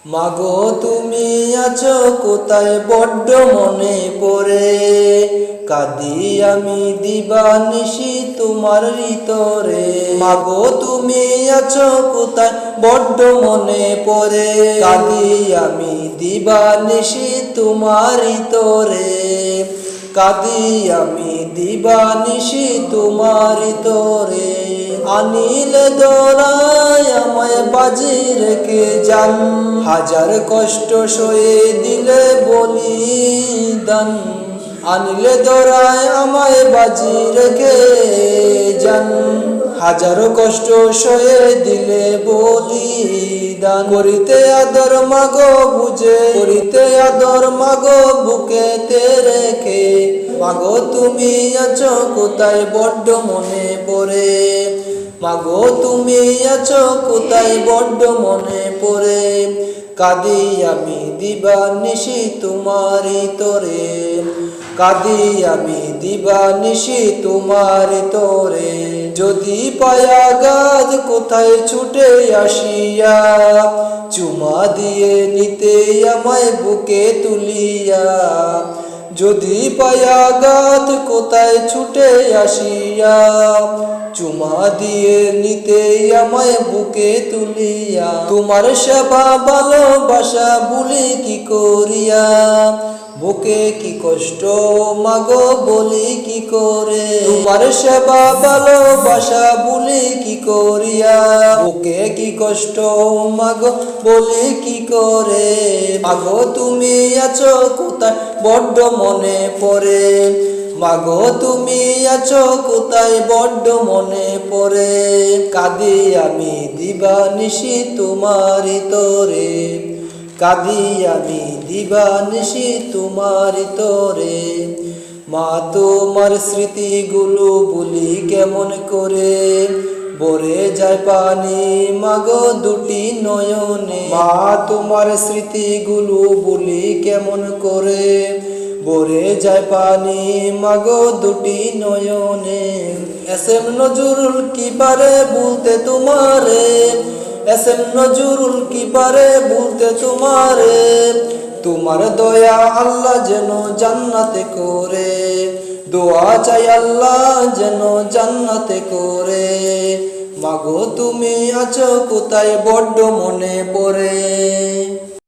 মাগো তুমি আছো কোথায় বড্ড মনে পড়ে, কাঁদি আমি দিবানিশি তোমার ভিতরে। মাগো তুমি আছো কোথায় বড্ড মনে পড়ে, কাঁদি আমি দিবানিশি তোমার ভিতরে। কাঁদি আমি দিবানিশি তোমার ভিতরে। আনিলে দোরায় আমায় বাজি রেখে যান, হাজার কষ্ট সয়ে দিলে বলিদান। আনিলে দোরায় আমায় বাজি রেখে যান, হাজার কষ্ট সয়ে দিলে বলিদান। করিতে আদর মাগো বুঝে, করিতে আদর মাগো বুকেতে রেখে। মাগো তুমি আছো কোথায় বড্ড মনে পড়ে, মাগো তুমি আছো কোথায় বড্ড মনে পড়ে। কাঁদি আমি দিবানিশি তোমারি তরে, কাঁদি আমি দিবানিশি তোমারি তরে। যদি পায়া গাছ কোথায় ছুটে আসিয়া, চুমা দিয়ে নিতে আমায় বুকে তুলিয়া। যদি পায়া গাছ কোথায় ছুটে আসিয়া, চুমা দিয়ে নিতে আমায় বুকে তুলিয়া। তোমার সেবা ভালোবাসা ভুলি কি করিয়া, বুকে কি কষ্ট মাগো বলি কি করে। তোমার সেবা ভালোবাসা ভুলি কি করিয়া, বুকে কি কষ্ট মাগো বলি কি করে। মাগো তুমি আছো কোথায় বড্ড মনে পড়ে, মাগো তুমি আছো কোথায় বড্ড মনে পড়ে। কাঁদি আমি দিবানিশি তোমারি তরে, কাঁদি আমি দিবানিশি তোমারি তরে। মা তোমার স্মৃতিগুলো ভুলি কেমন করে, ভরে যায় পানি মাগো দুটি নয়নে। মা তোমার স্মৃতিগুলো ভুলি কেমন করে, ভরে যায় পানি মাগো দুটি নয়নে। এসএম নজরুল কি পারে বলতে তোমারে, এসএম নজরুল কি পারে বলতে তোমারে। তোমার দয়া আল্লাহ যেন জান্নাতে করে, দোয়া চাই আল্লাহ যেন জান্নাতে করে। মাগো তুমি আছো কোথায় বড্ড মনে পড়ে।